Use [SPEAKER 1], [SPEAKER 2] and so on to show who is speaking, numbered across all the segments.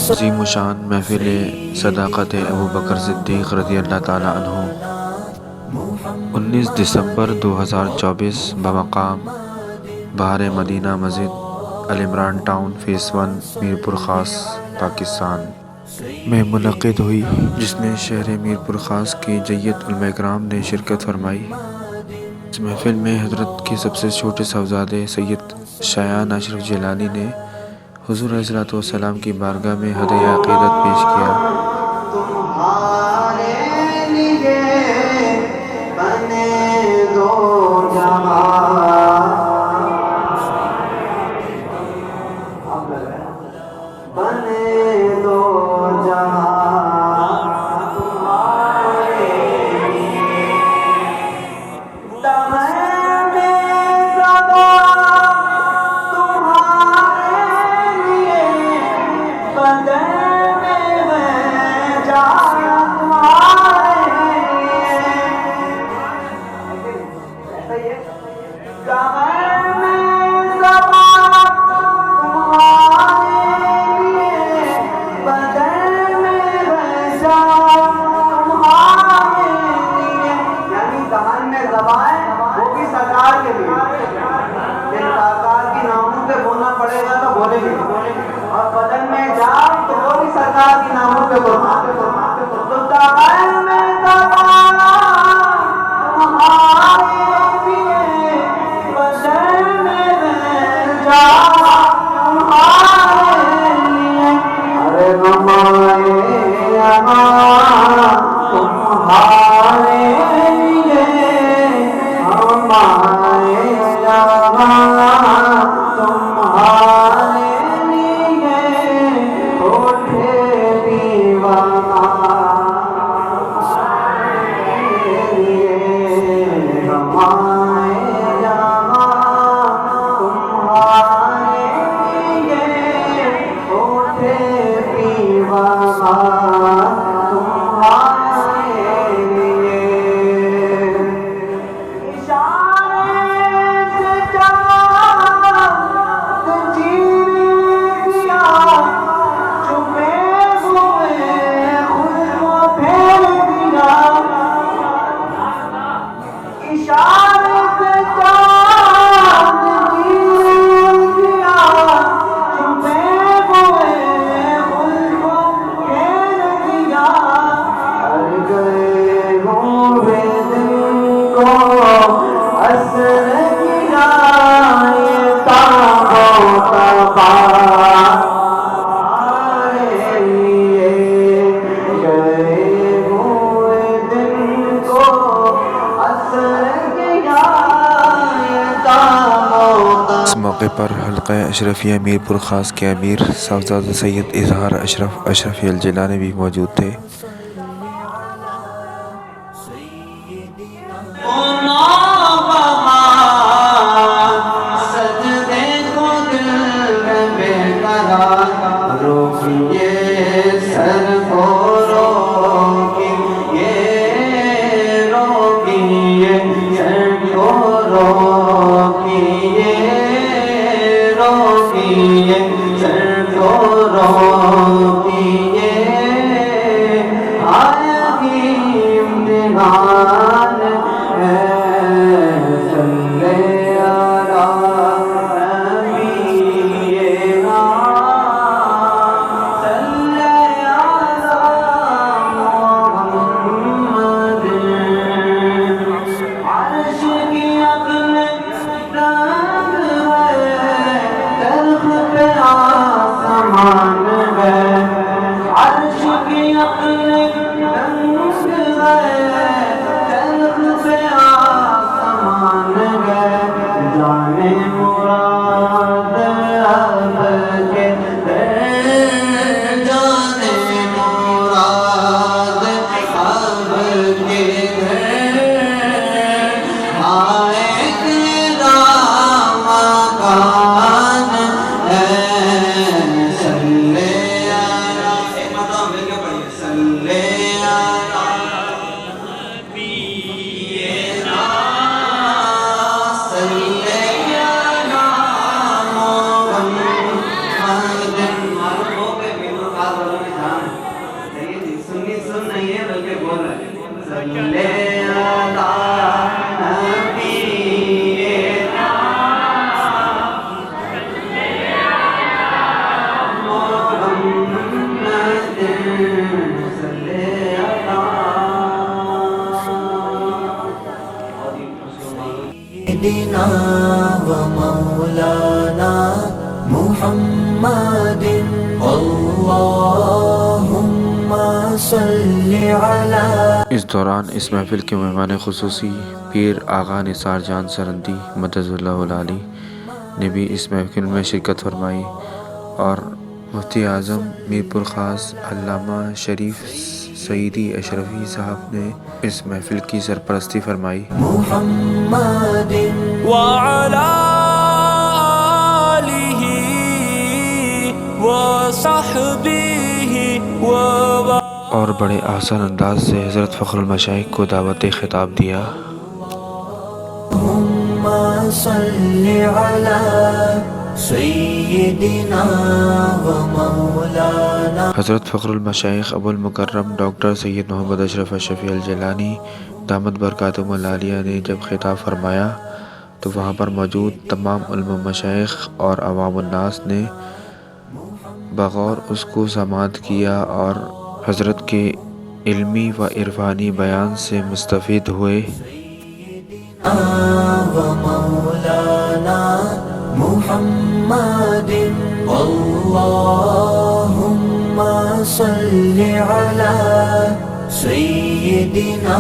[SPEAKER 1] عظیم الشان محفل صداقت ابو بکر صدیق رضی اللہ تعالیٰ عنہ 19 دسمبر 2024 بمقام بہار مدینہ مسجد العمران ٹاؤن فیس 1 میرپور خاص پاکستان میں منعقد ہوئی، جس میں شہر میرپور خاص کی جیت علماء کرام نے شرکت فرمائی۔ اس محفل میں حضرت کے سب سے چھوٹے صاحبزادے سید شایان اشرف جیلانی نے حضور علیہ الصلوۃ والسلام کی بارگاہ میں ہدیہ عقیدت پیش کیا۔
[SPEAKER 2] تمہارے لیے بنے دو جہاں، بنے دو جہاں تمہارے لیے، تمہیں تمہارے لیے بدے میں جا اور بدن میں جا تو وہ بھی سرکار کی ناموں پہ بولنا، تو دامن میں دبا تمہارے لیے، بدن میں جا تمہارے لیے، ارے ہمارے یہاں تمہارے لیے، ہمارے یہاں تمہارے
[SPEAKER 1] اس موقع پر حلقہ اشرفیہ میرپور خاص کے امیر صاحبزادہ سید اظہار اشرف اشرفی الجیلانی بھی موجود تھے۔
[SPEAKER 2] آسمان ہے
[SPEAKER 3] محمد اللهم صل علی.
[SPEAKER 1] اس دوران اس محفل کے مہمان خصوصی پیر آغا نثار جان سرندی مدد اللہ العالی نے بھی اس محفل میں شرکت فرمائی اور مفتی اعظم میر پور خاص علامہ شریف سعیدی اشرفی صاحب نے اس محفل کی سرپرستی فرمائی.
[SPEAKER 3] محمد وعلى آله وصحبه
[SPEAKER 1] اور بڑے آسان انداز سے حضرت فخر المشائخ کو دعوت خطاب دیا.
[SPEAKER 3] اللهم صل على سیدنا و مولانا.
[SPEAKER 1] حضرت فخر المشائخ ابو المکرم ڈاکٹر سید محمد اشرف الشفیع الجیلانی دامت برکاتہم العالیہ نے جب خطاب فرمایا تو وہاں پر موجود تمام علماء مشائخ اور عوام الناس نے بغور اس کو سماعت کیا اور حضرت کے علمی و عرفانی بیان سے مستفید ہوئے.
[SPEAKER 3] و مولانا محمد اللهم صل على سيدنا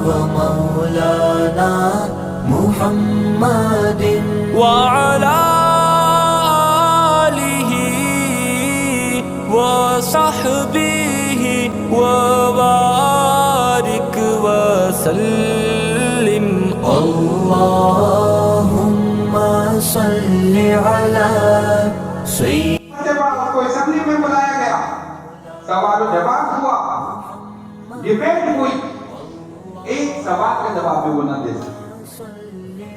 [SPEAKER 3] ومولانا محمد وعلى آله وصحبه وبارك وسلم. اللهم صل على سيدنا.
[SPEAKER 2] کو اسمبلی میں بلایا گیا, سوال و جواب ہوا, ڈیبیٹ ہوئی, ایک سوال کا جواب بھی وہ نہ دے سکے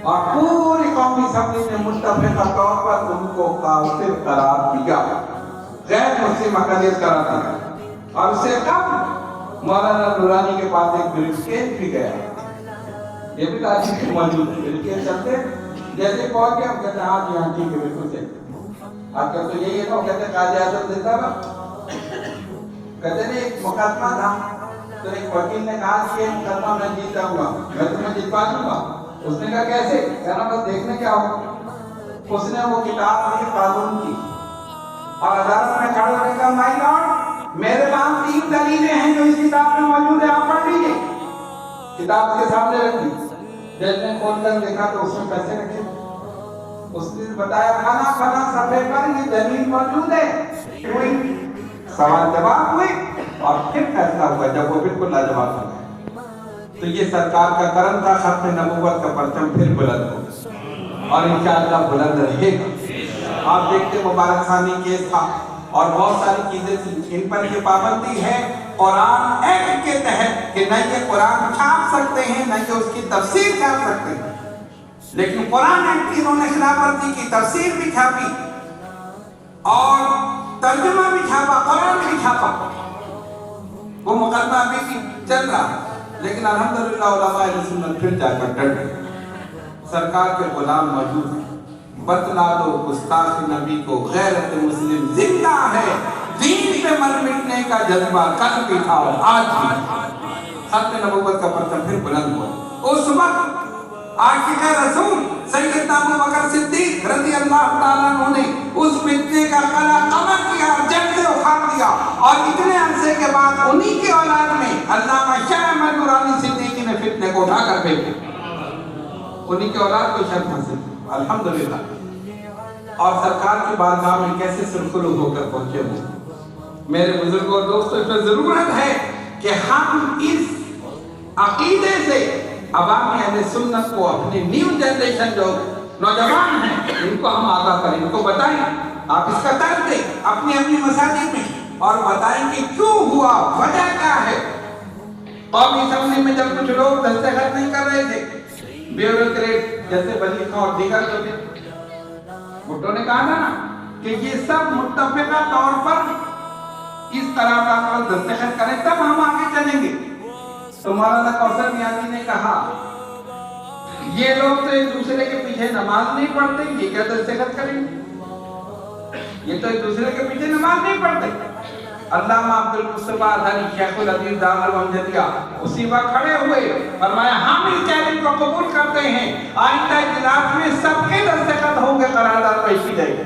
[SPEAKER 2] اور پوری قومی اسمبلی نے متفقہ طور پر ان کو کافر قرار دیا, غیر مسلم اقلیت قرار دیا. اور اس سے قبل مولانا نورانی کے پاس ایک بریفکیس بھی گیا, یہ بھی تاریخ میں موجود ہے. بریفکیس چلتے جیسے پہنچ گیا ہم کہتے ہیں ہاں جی ہاں ٹھیک ہے بالکل سے آپ کا تو یہی ہے نا. کہتے ہیں قاضی اعظم زندہ باد. کہتے ہیں ایک مقدمہ تھا تو ایک وکیل نے کہا کہ یہ مقدمہ میں جیتا ہوا, میں تمہیں جتوا دوں گا. اس نے کہا کیسے؟ کہنا بس دیکھنے کیا ہو. اس نے وہ کتاب لی قانون کی اور عدالت میں کھڑے ہونے کا مائی لارڈ میرے پاس 3 دلیلیں ہیں جو اس کتاب میں موجود ہے, آپ پڑھ لیجیے. کتاب کے سامنے رکھی. جج نے کھول کر دیکھا تو اس میں پیسے رکھے. اس نے بتایا فلاں فلاں صفحے پر یہ دلیل موجود ہے. ہوئی سوال جواب ہوئے اور پھر فیصلہ ہوا جب وہ بالکل لاجواب ہو گئے. تو یہ سرکار کا کرم تھا, ختم نبوت کا پرچم پھر بلند ہو اور انشاءاللہ بلند رہے گا. آپ دیکھتے مبارک ثانی کیس تھا اور بہت ساری چیزیں تھیں, ان پر یہ پابندی ہے قرآن ایکٹ کے تحت کہ نہ یہ قرآن چھاپ سکتے ہیں نہ کہ اس کی تفسیر چھاپ سکتے ہیں. لیکن قرآن ایکٹ کی انہوں نے خلاف ورزی کی, تفسیر بھی چھاپی اور ترجمہ بھی چھاپا, قرآن بھی چھاپا. وہ مقدمہ ابھی بھی چل رہا ہے لیکن الحمدللہ علماء اہل سنت پھر جا کر ڈٹ گئے. سرکار کے غلام موجود ہیں, بتلا دو گستاخ نبی کو غیرت مسلم زندہ ہے, دین پہ مر مٹنے کا جذبہ کل بھی تھا اور آج بھی. ختم نبوت کا پرچم پھر بلند ہوا. اس وقت عاشق رسول سیدنا ابو بکر صدیق رضی اللہ تعالیٰ عنہ نے اس فتنے کا قلع قمع کیا, جڑ سے اکھاڑ دیا اور اتنے عرصے کے بعد انہی کی اولاد میں علامہ شاہ احمد نورانی صدیقی نے فتنے کو اٹھا کر پھینکا. انہی کی اولاد کو شرف حاصل الحمدللہ. اور سرکار کی بارگاہ میں کیسے سرخرو ہو کر پہنچے ہوئے. میرے بزرگوں اور دوستوں, اس میں ضرورت ہے کہ ہم اس عقیدے سے عوام اہل سنت کو, اپنی نیو جنریشن جو نوجوان ہیں ان کو ہم آگاہ کریں, ان کو بتائیں. آپ اس کا درد دیں اپنی اپنی مساجد میں اور بتائیں کہ کیوں ہوا, وجہ کیا ہے. قومی اسمبلی میں جب کچھ لوگ دستخط نہیں کر رہے تھے, بیوروکریٹ جیسے ولی خان اور دیگر جو تھے, بھٹو نے کہا نا کہ یہ سب متفقہ طور پر اس قرارداد پر دستخط کریں تب ہم آگے چلیں گے. تو مولانا کوثر میاں نے کہا یہ لوگ تو ایک دوسرے کے پیچھے نماز نہیں پڑھتے, یہ کیا دستخط کریں گے؟ یہ تو ایک دوسرے کے پیچھے نماز نہیں پڑھتے. علامہ عبد المصطفیٰ اظہری شیخ الحدیث دامت الامجدیہ اسی وقت کھڑے ہوئے, فرمایا ہم اس چیلنج کو قبول کرتے ہیں, آئندہ اجلاس میں سب کے دستخط ہوں گے, قرارداد پیش کی جائے گی.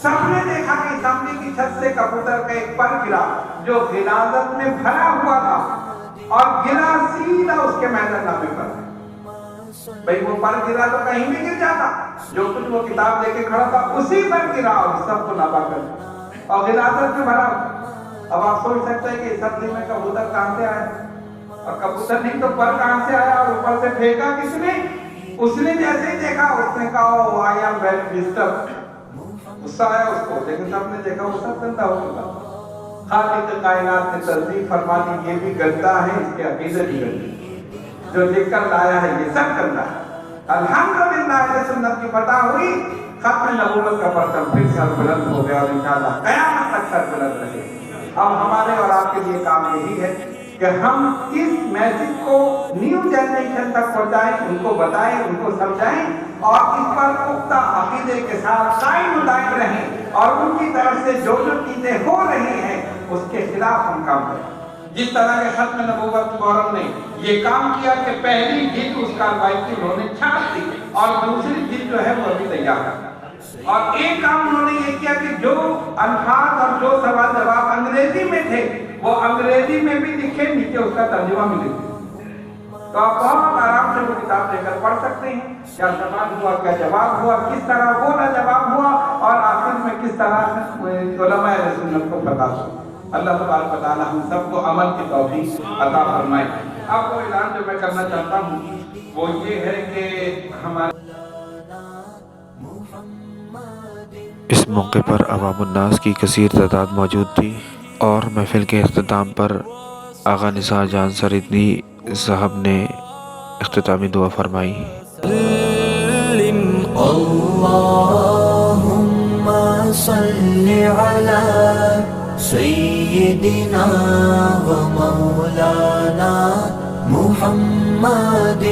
[SPEAKER 2] سب نے دیکھا کہ سامنے کی چھت سے کبوتر کا ایک پر گرا جو غلاظت میں بھرا ہوا تھا اور گرا سیدھا اس کے میدان نامے پر. بھئی وہ پر گرا تو کہیں بھی گر جاتا, جو کچھ وہ کتاب لے کے کھڑا تھا اسی پر گرا اور سب کو نابا کر دیا اور غلاظت میں بھرا. اب آپ سوچ سکتے ہیں کہ اس عرصے میں کبوتر کہاں سے آیا, اور کبوتر نہیں تو پر کہاں سے آیا, اور اوپر سے پھینکا کس نے؟ اس نے جیسے ہی دیکھا اس نے کہا oh, I am very disturbed. غصہ آیا اس کو, لیکن سب نے دیکھا وہ سب گندا ہو چکا. خالق کائنات نے تصدیق فرما دی یہ بھی گندا ہے, اس کے عقیدے بھی گندے, جو لکھ کر لایا ہے یہ سب گندا ہے. الحمدللہ اہل سنت کی فتح ہوئی, ختم نبوت کا پرچم پھر سر بلند ہو گیا اور انشاءاللہ قیامت تک سر بلند رہے. اب ہمارے اور آپ کے لیے کام یہی ہے کہ ہم اس میسج کو نیو جنریشن تک پہنچائیں, ان کو بتائیں, ان کو سمجھائیں اور اس پر پختہ عقیدے کے ساتھ قائم دائم رہیں اور ان کی طرف سے جو چیزیں ہو رہی ہیں اس کے خلاف ہم کام کریں. جس طرح کے ختم نبوت فورم نے یہ کام کیا کہ پہلی جلد اس کارروائی کی انہوں نے چھاپ دی اور دوسری جلد جو ہے وہ ابھی تیار ہے. اور ایک کام انہوں نے یہ کیا کہ جو الفاظ اور جو سوال جواب انگریزی میں تھے وہ انگریزی میں بھی لکھے, نیچے اس کا ترجمہ بھی لکھے, تو آپ بہت آرام سے وہ کتاب لے کر پڑھ سکتے ہیں. کیا سوال ہوا, کیا جواب ہوا, کس طرح بولا جواب ہوا اور آخر میں کس طرح علماء اہل سنت کو بتا دو. اللہ تبارک و تعالی ہم سب کو عمل کی توفیق عطا فرمائے. اب وہ اعلان جو میں کرنا چاہتا ہوں وہ یہ ہے کہ ہمارے
[SPEAKER 1] اس موقع پر عوام الناس کی کثیر تعداد موجود تھی اور محفل کے اختتام پر آغا نثار جان سریدنی صاحب نے اختتامی دعا فرمائی.
[SPEAKER 3] اللہم صلی علی سیدنا و مولانا محمد